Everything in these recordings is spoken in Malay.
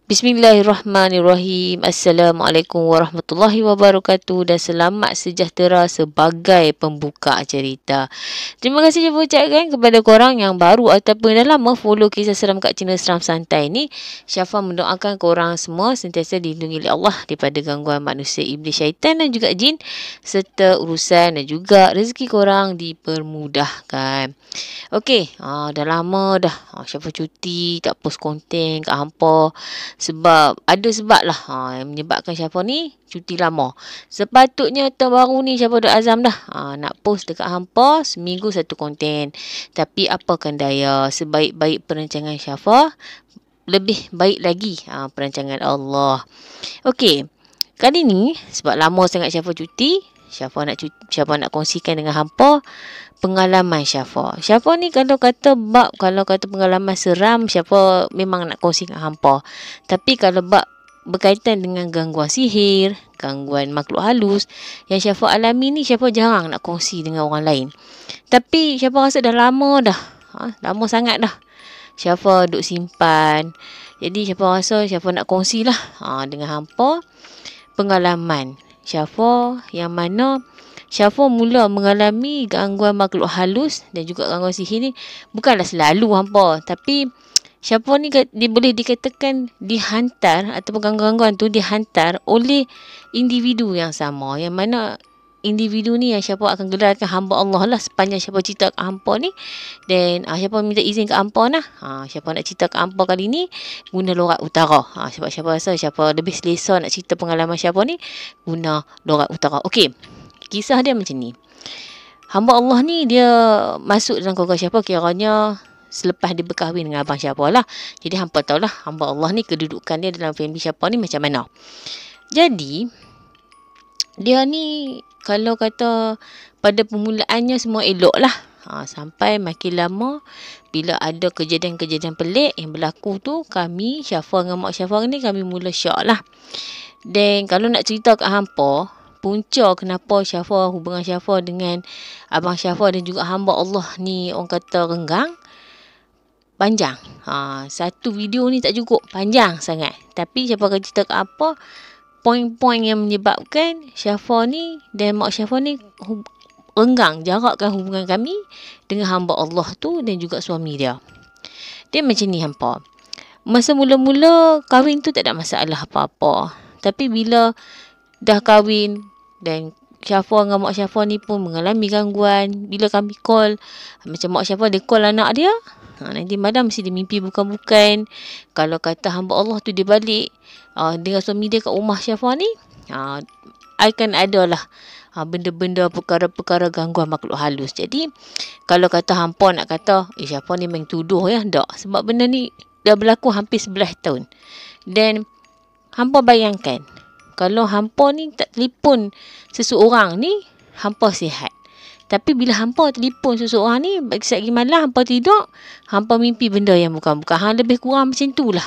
Bismillahirrahmanirrahim. Assalamualaikum warahmatullahi wabarakatuh dan selamat sejahtera sebagai pembuka cerita. Terima kasih saya ucapkan kepada korang yang baru ataupun dah lama follow kisah seram kat channel Seram Santai ni. Syafa mendoakan korang semua sentiasa dilindungi oleh Allah daripada gangguan manusia, iblis, syaitan dan juga jin, serta urusan dan juga rezeki korang dipermudahkan. Okey, dah lama dah Syafa cuti, tak post konten kat hampa. Sebab ada sebab lah yang menyebabkan Syafa ni cuti lama. Sepatutnya tahun baru ni Syafa dah azam dah nak post dekat hampa seminggu satu konten. Tapi apakan daya, sebaik-baik perancangan Syafa, lebih baik lagi perancangan Allah. Okey, kali ni sebab lama sangat Syafa cuti, Syafa nak kongsikan dengan hampa pengalaman Syafa. Syafa ni kalau kata pengalaman seram, Syafa memang nak kongsi dengan hampa. Tapi kalau berkaitan dengan gangguan sihir, gangguan makhluk halus yang Syafa alami ni, Syafa jarang nak kongsi dengan orang lain. Tapi Syafa rasa dah lama dah. Lama sangat dah Syafa duk simpan. Jadi Syafa rasa Syafa nak kongsi lah dengan hampa pengalaman Syafa yang mana Syafa mula mengalami gangguan makhluk halus dan juga gangguan sihir ni bukanlah selalu hampa. Tapi Syafa ni dia boleh dikatakan dihantar ataupun gangguan-gangguan tu dihantar oleh individu yang sama. Yang mana individu ni yang Syafa akan gelarkan hamba Allah lah sepanjang Syafa cerita kat hampa ni. Dan Syafa minta izin kat hampa lah. Syafa nak cerita kat hampa kali ni guna lorat utara. Sebab Syafa rasa Syafa lebih selesa nak cerita pengalaman Syafa ni guna lorat utara. Okey, kisah dia macam ni. Hamba Allah ni dia masuk dalam keluarga Syafa kiranya selepas dia berkahwin dengan abang Syafa lah. Jadi hampa tahulah hamba Allah ni kedudukan dia dalam family Syafa ni macam mana. Jadi dia ni kalau kata pada permulaannya semua elok lah. Sampai makin lama bila ada kejadian-kejadian pelik yang berlaku tu, kami Syafa dengan mak Syafa ni kami mula syak lah. Dan kalau nak cerita kat hampa, punca kenapa hubungan Syafa dengan abang Syafa dan juga hamba Allah ni orang kata renggang, panjang. Satu video ni tak cukup, panjang sangat. Tapi Syafa akan cerita kat apa poin-poin yang menyebabkan Syafa ni dan mak Syafa ni renggang, jarakkan hubungan kami dengan hamba Allah tu dan juga suami dia. Dia macam ni hampa. Masa mula-mula kahwin tu tak ada masalah apa-apa. Tapi bila dah kahwin dan Syafa dengan mak Syafa ni pun mengalami gangguan. Bila kami call, macam mak Syafa dia call anak dia, nanti malam mesti dia mimpi bukan-bukan. Kalau kata hamba Allah tu dia balik dengan suami dia kat rumah Syafa ni, akan ada lah benda-benda, perkara-perkara gangguan makhluk halus. Jadi kalau kata hampa nak kata Syafa ni main tuduh ya, tak. Sebab benda ni dah berlaku hampir 11 tahun. Dan hampa bayangkan kalau hampa ni tak telefon seseorang ni, hampa sihat. Tapi bila hampa telefon seseorang ni, sagi malam hampa tidur, hampa mimpi benda yang bukan-bukan. Lebih kurang macam tu lah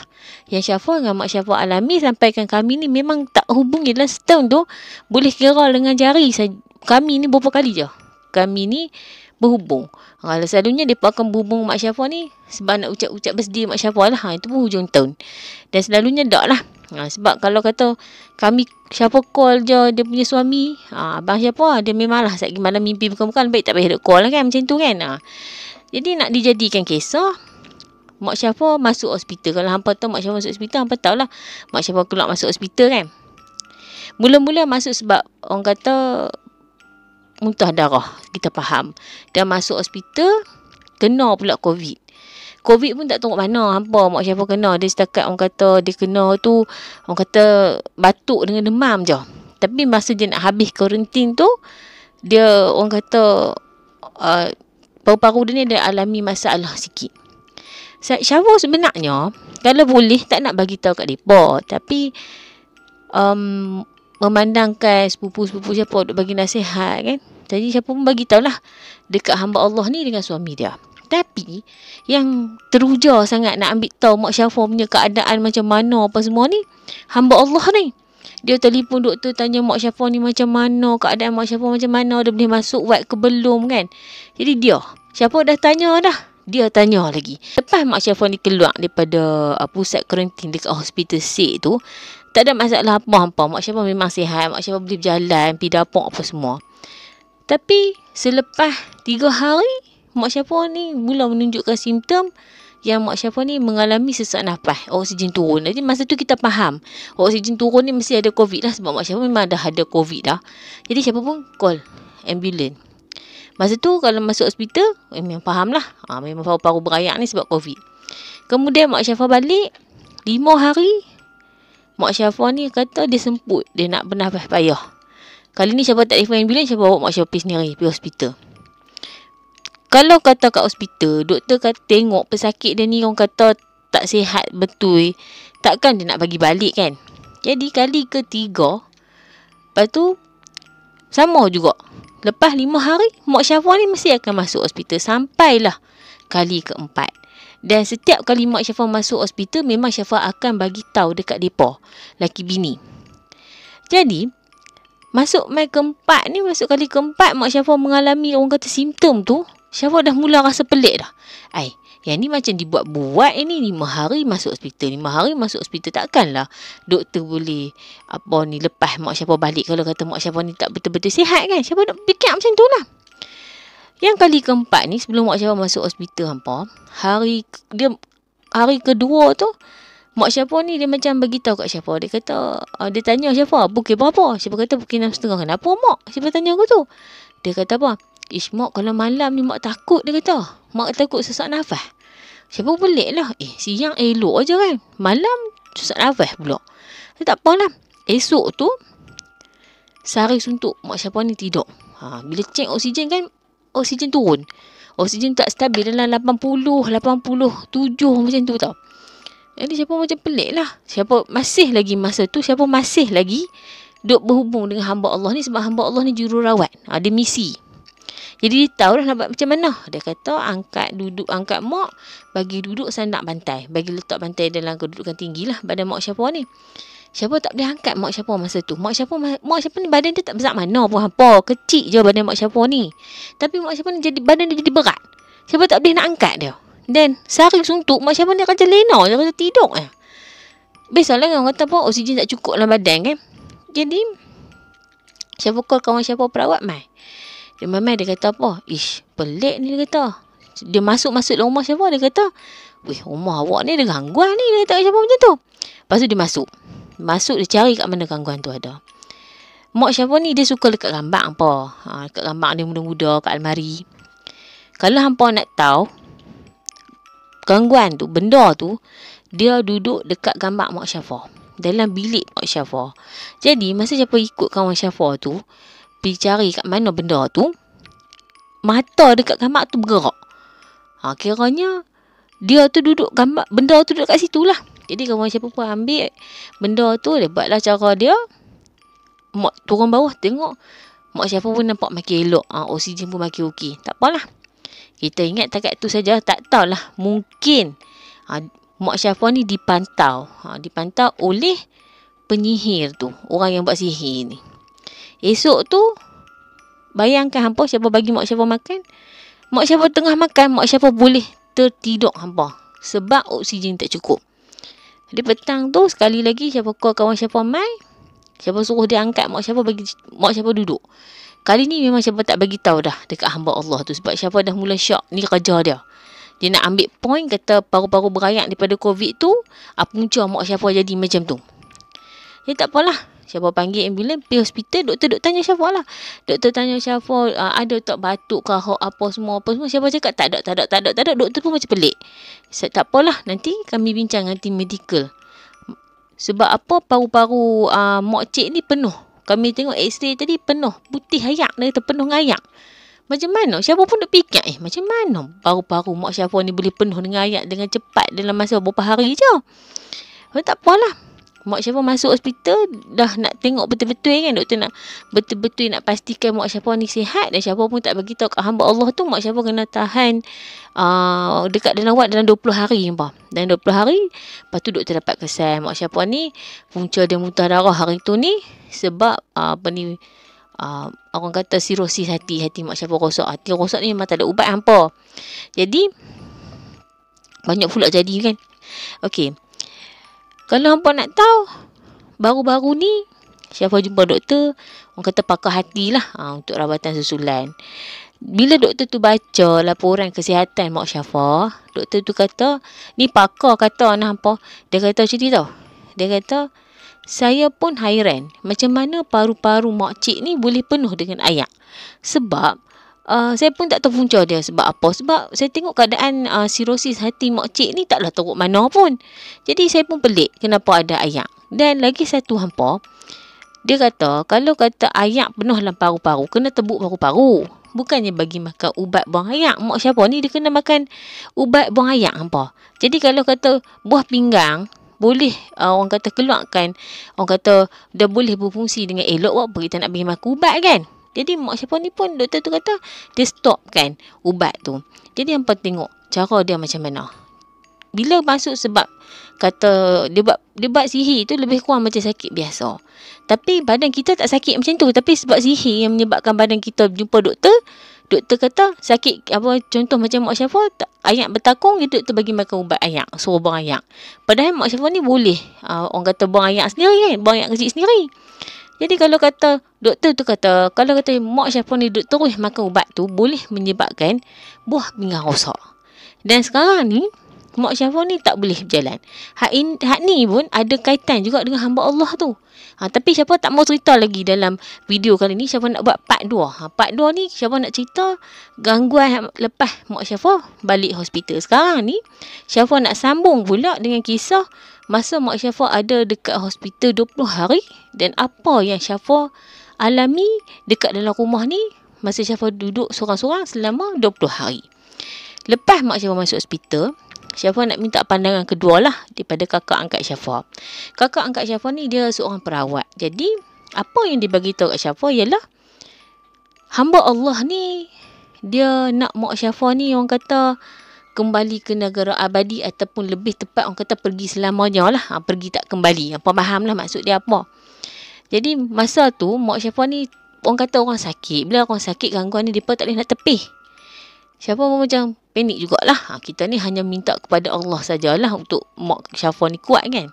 yang Syafa dengan mak Syafa alami. Sampaikan kami ni memang tak hubungi dalam setahun tu, boleh kira dengan jari saja. Kami ni berapa kali je kami ni berhubung. Kalau selalunya mereka akan berhubung mak Syafa ni sebab nak ucap-ucap birthday mak Syafa lah. Itu pun hujung tahun. Dan selalunya tak lah. Sebab kalau kata kami Syafa call je dia punya suami, abang Syafa dia memanglah sagi malam mimpi bukan-bukan, baik tak payah duk call lah kan, macam tu kan. Jadi nak dijadikan kisah, mak Syafa masuk hospital. Kalau hampa tahu mak Syafa masuk hospital, hampa tahu lah mak Syafa keluar masuk hospital kan. Mula-mula masuk sebab orang kata muntah darah, kita faham. Dah masuk hospital, kena pula COVID. COVID pun tak tahu mana hampa mak Syafa kena. Dia setakat orang kata dia kena tu, orang kata batuk dengan demam je. Tapi masa dia nak habis kuarantin tu, dia orang kata paru-paru dia ni dia alami masalah sikit. Syafa sebenarnya kalau boleh tak nak bagi tahu kat depa, tapi memandangkan sepupu-sepupu Syafa duk bagi nasihat kan. Jadi Syafa pun bagi tahulah dekat hamba Allah ni dengan suami dia. Tapi yang teruja sangat nak ambil tahu mak Syafa punya keadaan macam mana apa semua ni, hamba Allah ni. Dia telefon doktor tanya mak Syafa ni macam mana, keadaan mak Syafa macam mana, dia boleh masuk ward ke belum kan. Jadi Syafa dah tanya dah. dia tanya lagi. Lepas Mak Syafah ni keluar daripada pusat karantin dekat hospital Sik tu, tak ada masalah apa-apa. Mak Syafah memang sihat. Mak Syafah boleh berjalan, pergi dapur apa semua. Tapi selepas 3 hari, Mak Syafah ni mula menunjukkan simptom yang Mak Syafah ni mengalami sesak nafas, oksigen turun. Jadi masa tu kita faham, oksigen turun ni mesti ada COVID lah, sebab Mak Syafah memang dah ada COVID dah. Jadi siapa pun call ambulans. Masa tu kalau masuk hospital, memang faham lah. Memang paru-paru berayak ni sebab COVID. Kemudian Mak Syafah balik, 5 hari, Mak Syafah ni kata dia semput, dia nak bernafas payah. Kali ni Syafah tak telefon ambulans, Syafah bawa Mak Syafah pergi sendiri, pergi hospital. Kalau kata kat hospital, doktor kata tengok pesakit dia ni, orang kata tak sihat betul, takkan dia nak bagi balik kan. Jadi kali ketiga, lepas tu sama juga. Lepas 5 hari, Mak Syafah ni mesti akan masuk hospital. Sampailah kali keempat. Dan setiap kali Mak Syafah masuk hospital, memang Syafah akan bagi tahu dekat depa, laki bini. Jadi, masuk kali keempat, Mak Syafah mengalami orang kata simptom tu, Syafah dah mula rasa pelik dah. Yang ni macam dibuat-buat ini 5 hari masuk hospital. 5 hari masuk hospital, takkanlah doktor boleh lepas Mak Syafah balik kalau kata Mak Syafah ni tak betul-betul sihat kan. Syafah nak fikir macam tu lah. Yang kali keempat ni, sebelum Mak Syafah masuk hospital hari kedua tu, Mak Syafah ni dia macam beritahu kat Syafah. Dia kata, dia tanya Syafah, pukul berapa? Syafah kata pukul 6.30. Kenapa Mak? Syafah tanya aku tu. Dia kata apa? Mak, kalau malam ni Mak takut, dia kata. Mak takut sesak nafas. Syafah pelik lah. Siang elok aja kan. Malam sesak nafas pula. Tak apalah. Esok tu, sehari suntuk Mak Syafah ni tidur. Bila cek oksigen kan, oksigen turun. Oksigen tak stabil dalam 80, 87 macam tu tau. Jadi Syafah macam pelik lah. Syafah masih lagi masa tu, Syafah masih lagi duk berhubung dengan hamba Allah ni, sebab hamba Allah ni jururawat. Ada misi. Jadi dia tahu dah nak buat macam mana. Dia kata angkat mak, bagi duduk sandak bantai. Bagi letak bantai dalam kedudukan tinggi lah badan Mak Syafah ni. Syafah tak boleh angkat Mak Syafah masa tu. Mak Syafah ni badan dia tak besar mana pun apa. Kecil je badan Mak Syafah ni. Tapi Mak Syafah ni badan dia jadi berat. Syafah tak boleh nak angkat dia. Dan sehari suntuk, Mak Syafah ni kerja lena je, kerja tidur je. Biasalah orang kata apa, oksigen tak cukup dalam badan kan. Jadi Syafah call kawan Syafah perawat mai. Dia dia kata apa? Pelik ni, dia kata. Dia masuk dalam rumah Syafah, dia kata, rumah awak ni ada gangguan ni. Dia kata Syafah macam tu. Lepas tu dia masuk, dia cari kat mana gangguan tu ada. Mak Syafah ni dia suka lekat gambar apa. Lekat gambar dia muda-muda kat almari. Kalau hampa nak tahu gangguan tu, benda tu, dia duduk dekat gambar Mak Syafah, dalam bilik Mak Syafah. Jadi masa Syafah ikut kawan Syafah tu pergi cari kat mana benda tu, mata dekat gambar tu bergerak. Kiranya dia tu duduk gambar, benda tu duduk kat situ lah. Jadi kawan Syafah pun ambil benda tu, dia buatlah cara dia. Mak turun bawah tengok, Mak Syafah pun nampak makin elok. Oksigen pun makin okey. Tak apalah. Kita ingat takat tu saja, tak tahulah. Mungkin Mak Syafah ni dipantau. Dipantau oleh penyihir tu, orang yang buat sihir ni. Esok tu, bayangkan hampa, Syafah bagi Mak Syafah makan. Mak Syafah tengah makan, Mak Syafah boleh tertidur hampa, sebab oksigen tak cukup. Jadi petang tu, sekali lagi Syafah call kawan Syafah mai. Syafah suruh dia angkat Mak Syafah, bagi Mak Syafah duduk. Kali ni memang Syafah tak bagi tahu dah dekat hamba Allah tu, sebab Syafah dah mula syok. Ni kerja dia. Dia nak ambil point, kata paru-paru berayak daripada COVID tu, punca Mak Syafah jadi macam tu. Jadi tak apalah. Syafah panggil ambulans, pergi hospital. Doktor tanya Syafah lah. Doktor tanya Syafah, ada tak batuk ke apa semua. Syafah cakap tak ada. Doktor pun macam pelik. Tak apalah, nanti kami bincang dengan tim medical. Sebab apa paru-paru mak cik ni penuh. Kami tengok x-ray tadi penuh. Putih ayak. Dia kata penuh dengan ayak. Macam mana? Syafah pun nak fikir, macam mana paru-paru mak Syafah ni boleh penuh dengan ayak dengan cepat dalam masa beberapa hari je. Tak apalah. Mak Syafah masuk hospital, dah nak tengok betul-betul kan. Doktor nak betul-betul nak pastikan Mak Syafah ni sihat. Dan Syafah pun tak bagi tahu kat hamba Allah tu, Mak Syafah kena tahan dekat dalam wad dalam 20 hari. Dan 20 hari, lepas tu doktor dapat kesan Mak Syafah ni punca dia muntah darah hari tu ni. Sebab orang kata sirosis hati Mak Syafah rosak. Hati rosak ni memang tak ada ubat hampa. Jadi Banyak pula jadi kan. Okey. Kalau hampa nak tahu, baru-baru ni Syafa jumpa doktor, orang kata pakar hati lah untuk rawatan susulan. Bila doktor tu baca laporan kesihatan Mak Syafa, doktor tu kata, ni pakar kata anak hampa. Dia kata macam ni tau. Dia kata, saya pun hairan macam mana paru-paru mak cik ni boleh penuh dengan ayak. Sebab saya pun tak tahu punca dia sebab apa. Sebab saya tengok keadaan sirosis hati mak cik ni taklah teruk mana pun. Jadi saya pun pelik kenapa ada ayak. Dan lagi satu hampa, dia kata kalau kata ayak penuh dalam paru-paru, kena tebuk paru-paru. Bukannya bagi makan ubat buang ayak. Mak Syafa ni dia kena makan ubat buang ayak hampa. Jadi kalau kata buah pinggang boleh orang kata keluarkan, orang kata dah boleh berfungsi dengan elok, buat apa kita nak bagi makan ubat kan. Jadi Mak Syafa ni pun doktor tu kata dia stop kan ubat tu. Jadi hampa tengok cara dia macam mana. Bila masuk sebab kata dia buat sihir tu lebih kurang macam sakit biasa. Tapi badan kita tak sakit macam tu. Tapi sebab sihir yang menyebabkan badan kita jumpa doktor. Doktor kata sakit apa, contoh macam Mak Syafa ayak bertakung, dia doktor bagi makan ubat ayak, suruh buang ayak. Padahal Mak Syafa ni boleh orang kata buang ayak sendiri kan, buang ayak kecil sendiri. Jadi kalau kata doktor tu kata, kalau kata Mak Syafa ni doktor terus makan ubat tu boleh menyebabkan buah pinggang rosak. Dan sekarang ni Mak Syafa ni tak boleh berjalan. Hak ni pun ada kaitan juga dengan hamba Allah tu. Tapi Syafa tak mau cerita lagi dalam video kali ni. Syafa nak buat part 2. Part 2 ni Syafa nak cerita gangguan lepas Mak Syafa balik hospital. Sekarang ni Syafa nak sambung pula dengan kisah masa Mak Syafa ada dekat hospital 20 hari. Dan apa yang Syafa alami dekat dalam rumah ni masa Syafa duduk sorang-sorang selama 20 hari. Lepas Mak Syafa masuk hospital, Syafa nak minta pandangan kedua lah daripada kakak angkat Syafa. Kakak angkat Syafa ni dia seorang perawat. Jadi apa yang dia bagi tahu kat Syafa ialah hamba Allah ni dia nak Mak Syafa ni orang kata kembali ke negara abadi, ataupun lebih tepat orang kata pergi selamanya lah. Pergi tak kembali. Apa faham lah maksud dia apa. Jadi masa tu Mak Syafa ni orang kata orang sakit. Bila orang sakit gangguan ni mereka tak boleh nak tepih. Syafa pun macam panik jugalah. Kita ni hanya minta kepada Allah sajalah untuk Mak Syafa ni kuat kan.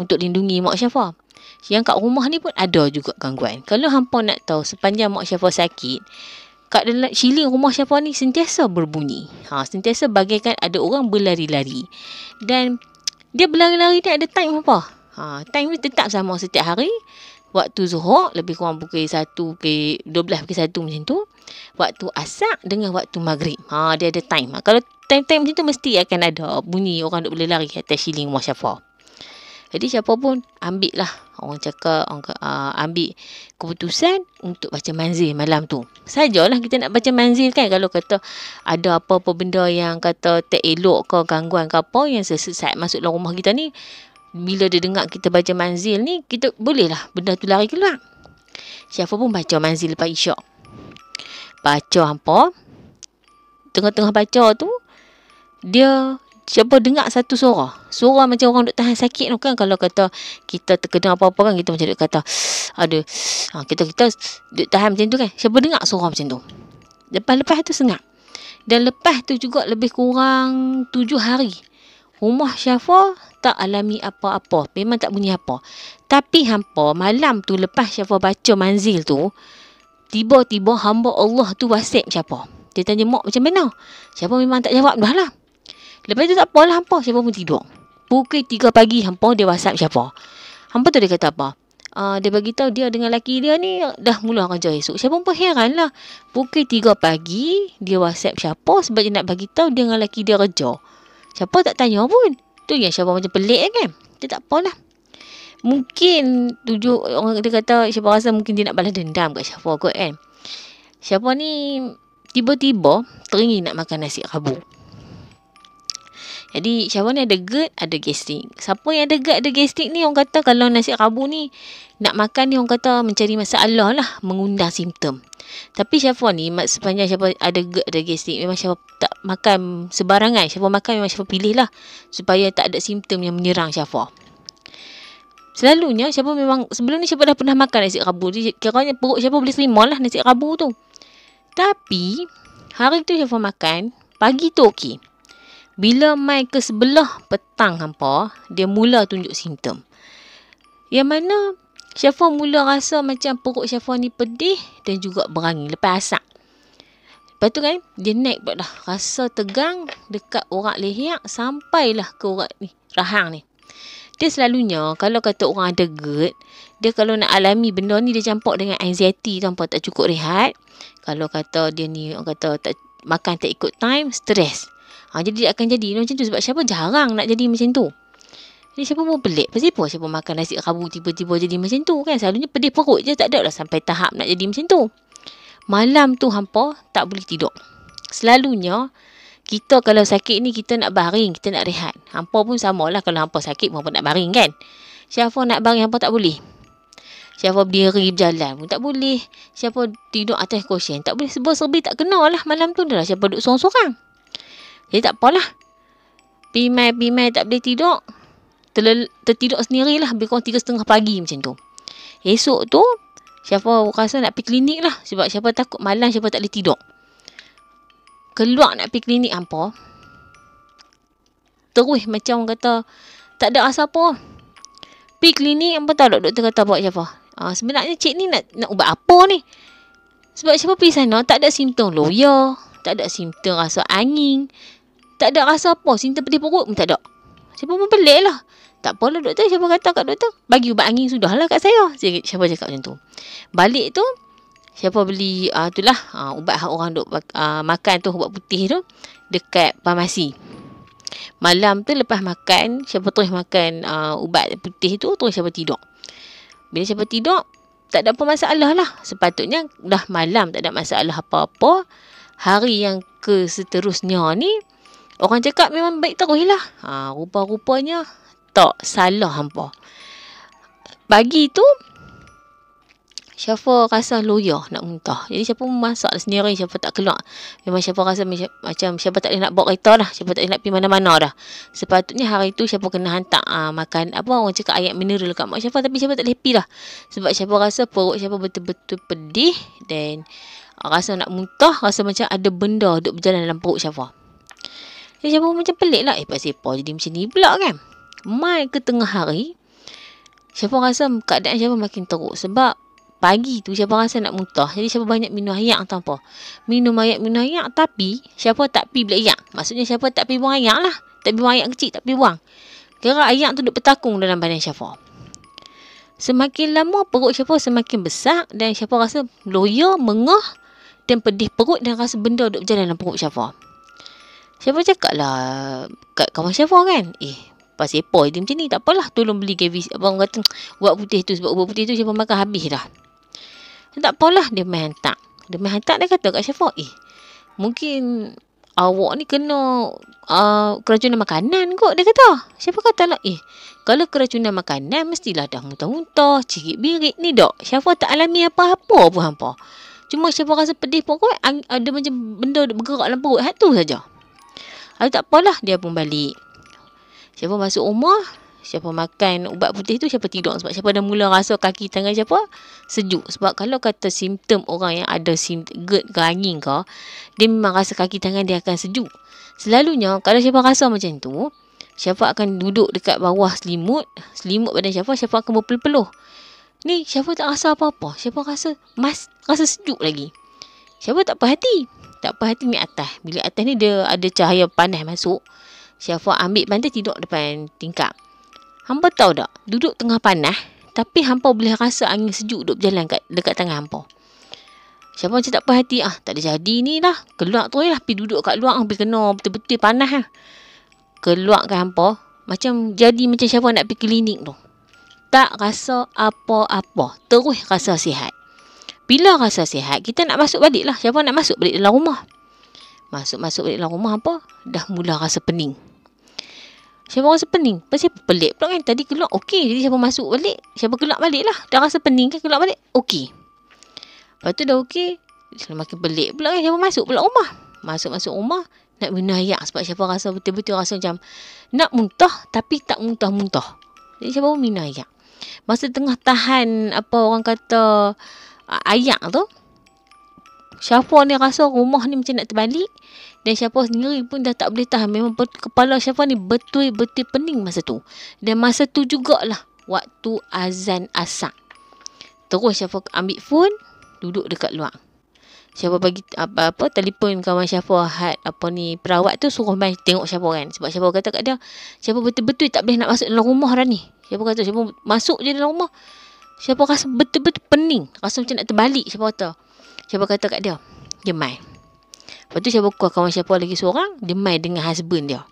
Untuk lindungi Mak Syafa. Yang kat rumah ni pun ada juga gangguan. Kalau hampa nak tahu sepanjang Mak Syafa sakit, kat dalam siling rumah Syafa ni sentiasa berbunyi. Sentiasa bagaikan ada orang berlari-lari. Dan dia berlari-lari ni ada time apa? Time ni tetap sama setiap hari. Waktu zuhur lebih kurang pukul 1 ke 12 ke 1 macam tu. Waktu asar dengan waktu maghrib. Dia ada time. Kalau time-time macam tu mesti akan ada bunyi orang duk boleh lari atas siling rumah Syafa. Jadi Syafa pun ambil lah. Orang cakap ambil keputusan untuk baca manzil malam tu. Sajalah kita nak baca manzil kan. Kalau kata ada apa-apa benda yang kata tak elok ke gangguan ke apa yang sesat masuk dalam rumah kita ni, bila dia dengar kita baca manzil ni, kita boleh lah benda tu lari keluar. Syafa pun baca manzil lepas isyak. Baca hampa. Tengah-tengah baca tu, dia Syafa dengar satu suara. Suara macam orang duk tahan sakit tu kan. Kalau kata kita terkena apa-apa kan, kita macam duk kata ada. Kita duk tahan macam tu kan. Syafa dengar suara macam tu. Lepas tu senyap. Dan lepas tu juga lebih kurang 7 hari. Rumah Syafa tak alami apa-apa. Memang tak bunyi apa. Tapi hampa malam tu lepas Syafa baca manzil tu, tiba-tiba hamba Allah tu WhatsApp Syafa. Dia tanya mak macam mana? Syafa memang tak jawab dah lah. Lepas tu tak apalah hampa. Syafa pun tidur. Pukul 3 pagi hampa dia WhatsApp Syafa. Hampa tu dia kata apa? Dia bagi tahu dia dengan laki dia ni dah mula kerja esok. Syafa pun heran lah. Pukul 3 pagi dia WhatsApp Syafa sebab dia nak bagi tahu dia dengan laki dia kerja. Syafa tak tanya pun. Tu yang Syafa macam pelik kan. Dia tak apalah. Mungkin orang dia kata Syafa rasa mungkin dia nak balas dendam kat Syafa kot kan. Syafa ni tiba-tiba teringin nak makan nasi rabu. Jadi Syafa ni ada GERD, ada gastrik. Siapa yang ada GERD, ada gastrik ni orang kata kalau nasi rabu ni nak makan ni orang kata mencari masalah lah, mengundang simptom. Tapi Syafa ni sepanjang Syafa ada GERD, ada gastrik, memang Syafa tak makan sebarangan. Syafa makan memang Syafa pilih lah supaya tak ada simptom yang menyerang Syafa. Selalunya Syafa memang sebelum ni Syafa dah pernah makan nasi rabu. Kiranya perut Syafa boleh terima lah nasi rabu tu. Tapi hari tu Syafa makan, pagi tu okey. Bila mai ke sebelah petang hampa, dia mula tunjuk simptom. Yang mana Syafa mula rasa macam perut Syafa ni pedih dan juga berangin lepas asap. Lepas tu kan, dia naik pula dah. Rasa tegang dekat urat leher sampailah ke urat ni, rahang ni. Dia selalunya, kalau kata orang ada GERD, dia kalau nak alami benda ni, dia campur dengan anxiety tanpa tak cukup rehat. Kalau kata dia ni, orang kata tak, makan tak ikut time, stres. Jadi dia akan jadi macam tu. Sebab siapa jarang nak jadi macam tu. Jadi siapa pun pelik. Pasal apa siapa makan nasi kerabu tiba-tiba jadi macam tu kan. Selalunya pedih perut je. Tak ada lah sampai tahap nak jadi macam tu. Malam tu hampa tak boleh tidur. Selalunya kita kalau sakit ni kita nak baring, kita nak rehat. Hampa pun samalah kalau hampa sakit hampa nak baring kan. Siapa nak baring hampa tak boleh. Siapa berdiri berjalan pun tak boleh. Siapa tidur atas kursi tak boleh. Sebab serbi tak kena lah malam tu dah. Siapa duduk sorang-sorang. Jadi tak apalah. Pimai tak boleh tidur. Tertidur sendirilah. Lebih kurang 3:30 pagi macam tu. Esok tu siapa rasa nak pergi klinik lah. Sebab siapa takut malam siapa tak boleh tidur. Keluar nak pergi klinik hampa. Terus macam orang kata tak ada rasa apa. Pergi klinik hampa tahu tak doktor kata buat siapa. Sebenarnya cik ni nak ubat apa ni. Sebab siapa pergi sana tak ada simptom loya. Tak ada simptom rasa angin. Tak ada rasa apa. Simptom pedih perut pun tak ada. Siapa pun pelik lah. Tak apalah doktor. Siapa kata kat doktor. Bagi ubat angin sudahlah kat saya. Siapa cakap macam tu. Balik tu. Siapa beli itulah ubat orang duk makan tu. Ubat putih tu. Dekat farmasi. Malam tu lepas makan. Siapa terus makan ubat putih tu. Terus siapa tidur. Bila siapa tidur. Tak ada apa masalah lah. Sepatutnya dah malam tak ada masalah apa-apa. Hari yang seterusnya ni. Orang cakap memang baik terus lah. Rupa-rupanya tak salah hampa. Pagi tu Syafa rasa loya nak muntah. Jadi Syafa masak sendiri. Syafa tak keluar. Memang Syafa rasa macam Syafa tak boleh nak bawa kereta dah. Syafa tak boleh nak pergi mana-mana dah. Sepatutnya hari tu Syafa kena hantar makan apa orang cakap air mineral kat mak Syafa. Tapi Syafa tak boleh pergi dah. Sebab Syafa rasa perut Syafa betul-betul pedih. Dan rasa nak muntah. Rasa macam ada benda duk berjalan dalam perut Syafa. Jadi Syafa macam pelik lah. Pasal apa jadi macam ni pula kan. Mai ke tengah hari. Syafa rasa keadaan Syafa makin teruk. Sebab pagi tu Syafa rasa nak muntah. Jadi Syafa banyak minum air tanpa. Minum air. Tapi Syafa tak pi beli air. Maksudnya Syafa tak pi buang air lah. Tak pi buang air kecil. Tak pi buang. Kira air tu duk bertakung dalam badan Syafa. Semakin lama perut Syafa semakin besar. Dan Syafa rasa loya, mengah. Dan pedih perut. Dan rasa benda duk berjalan dalam perut Syafa. Syafa cakap lah kat kawan Syafa kan. Pasal apa dia macam ni. Tak apalah. Tolong beli gavis. Abang kata ubat putih tu. Sebab ubat putih tu Syafa makan habis dah. Tak apalah. Dia main hantar. Dia kata kat Syafa. Mungkin awak ni kena keracunan makanan kot. Dia kata. Syafa kata lah. Kalau keracunan makanan mestilah dah muntah-muntah. Cirit-birit ni dok. Syafa tak alami apa-apa pun hampa. Cuma Syafa rasa pedih pokok. Ada macam benda bergerak dalam perut. Tu saja. Tak apalah. Dia pun balik. Syafa masuk rumah. Syafa makan ubat putih tu. Syafa tidur. Sebab Syafa dah mula rasa kaki tangan Syafa sejuk. Sebab kalau kata simptom orang yang ada GERD ke angin ke. Dia memang rasa kaki tangan dia akan sejuk. Selalunya kalau Syafa rasa macam tu. Syafa akan duduk dekat bawah selimut. Selimut badan Syafa. Syafa akan berpeluh-peluh. Ni Syafa tak rasa apa-apa. Syafa rasa sejuk lagi. Syafa tak perhati. Tak perhati ni atas. Bila atas ni dia ada cahaya panas masuk. Syafa ambil bantal tidur depan tingkap. Hampa tahu tak? Duduk tengah panas. Tapi hampa boleh rasa angin sejuk duduk berjalan dekat tangan hampa. Syafa macam tak perhati. Tak ada jadi ni lah. Keluar tu lah. Pergi duduk kat luar. Pergi kena betul-betul panas lah. Keluar kat hampa. Macam jadi macam Syafa nak pergi klinik tu. Tak rasa apa-apa. Terus rasa sihat. Bila rasa sihat, kita nak masuk balik lah. Syafa nak masuk balik dalam rumah. Masuk balik dalam rumah apa? Dah mula rasa pening. Syafa rasa pening. Pasal pelik pula kan. Tadi keluar okey. Jadi Syafa masuk balik. Syafa keluar balik lah. Dah rasa pening kan. Keluar balik okey. Lepas tu dah okey. Semakin pelik pula kan. Syafa masuk pula rumah. Masuk rumah. Nak minum air. Sebab Syafa rasa betul-betul rasa macam nak muntah. Tapi tak muntah-muntah. Jadi Syafa pun minum air. Masa tengah tahan apa orang kata air tu. Syafa ni rasa rumah ni macam nak terbalik. Dan Syafa sendiri pun dah tak boleh tahan. Memang kepala Syafa ni betul-betul pening masa tu. Dan masa tu jugalah waktu azan asar. Terus Syafa ambil phone, duduk dekat luar. Syafa bagi telefon kawan Syafa perawat tu suruh mai tengok Syafa kan. Sebab Syafa kata kat dia, Syafa betul-betul tak boleh nak masuk dalam rumah dah ni. Syafa kata Syafa masuk je dalam rumah, Syafa rasa betul-betul pening, rasa macam nak terbalik. Syafa kata kat dia, dia mai. Lepas tu Syafa kawan Syafa lagi seorang, dia mai dengan husband dia.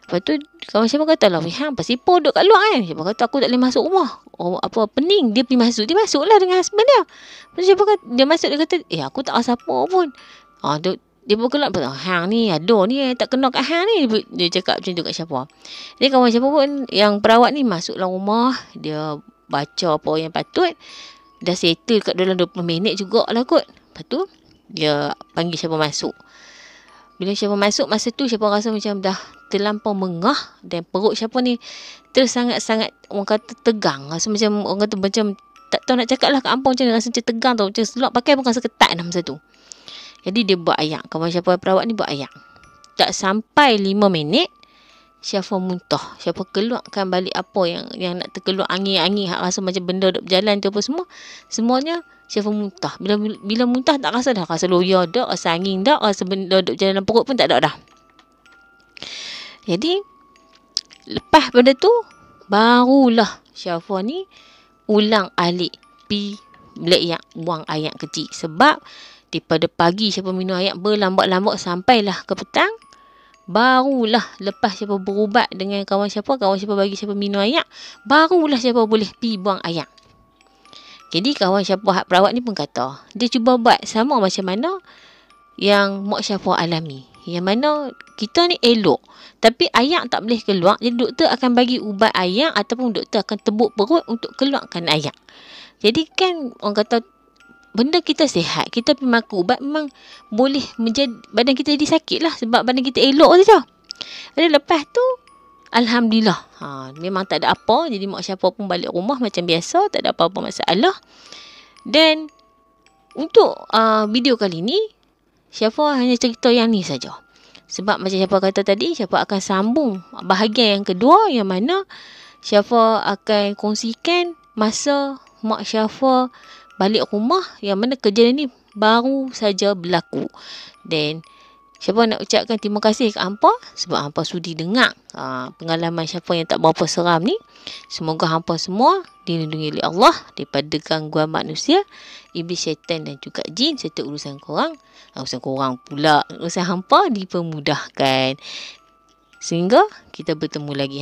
Lepas tu kawan Syafa kata lah, hang pasal Ipoh duduk kat luar kan. Syafa kata aku tak boleh masuk rumah. Pening. Dia pergi masuk. Dia masuklah dengan husband dia. Lepas tu Syafa kata, dia masuk, dia kata, aku tak rasa apa pun. Dia berkelak, hang ni ada ni tak kena kat hang ni. Dia cakap macam tu kat Syafa. Jadi kawan Syafa pun, yang perawat ni masuk dalam rumah. Dia baca apa yang patut. Dah settle kat dalam 20 minit jugalah kot. Lepas tu dia panggil Syafa masuk. Bila Syafa masuk, masa tu Syafa rasa macam dah terlampau mengah. Dan perut Syafa ni sangat-sangat orang kata tegang. Rasa macam orang kata macam tak tahu nak cakap lah kat ampun macam ni. Rasa macam tegang tau. Macam selok pakai pun rasa ketat dah masa tu. Jadi dia buat ayak. Kawan Syafa perawat ni buat ayak. Tak sampai 5 minit, Syafa muntah. Syafa keluarkan balik apa yang nak terkeluar angin-angin. Rasa macam benda duk berjalan tu apa semua. Semuanya Syafa muntah. Bila muntah tak rasa dah. Rasa loya dah, rasa angin dah, rasa benda duk berjalan dalam perut pun tak ada dah. Jadi lepas pada tu barulah Syafa ni ulang alik pi belayak buang ayak kecil. Sebab daripada pagi Syafa minum ayak berlambat-lambat sampailah ke petang. Barulah lepas Syafa berubat dengan kawan Syafa bagi Syafa minum ayak, barulah Syafa boleh pi buang ayak. Jadi kawan Syafa perawat ni pun kata, dia cuba buat sama macam mana yang mak Syafa alami. Yang mana kita ni elok, tapi ayak tak boleh keluar. Jadi doktor akan bagi ubat ayak ataupun doktor akan tebuk perut untuk keluarkan ayak. Jadi kan orang kata benda kita sihat, kita pergi makan ubat memang boleh menjadi badan kita jadi sakit lah. Sebab badan kita elok saja. Jadi lepas tu alhamdulillah, memang tak ada apa. Jadi mak Syafa pun balik rumah macam biasa, tak ada apa-apa masalah. Dan untuk video kali ni Syafa hanya cerita yang ni saja. Sebab macam Syafa kata tadi, Syafa akan sambung bahagian yang kedua, yang mana Syafa akan kongsikan masa mak Syafa balik rumah, yang mana kejadian ni baru saja berlaku. Dan Syafa nak ucapkan terima kasih ke hampa sebab hampa sudi dengar pengalaman Syafa yang tak berapa seram ni. Semoga hampa semua dilindungi oleh Allah daripada gangguan manusia, iblis, syaitan dan juga jin, serta urusan korang pula, urusan hampa dipermudahkan. Sehingga kita bertemu lagi.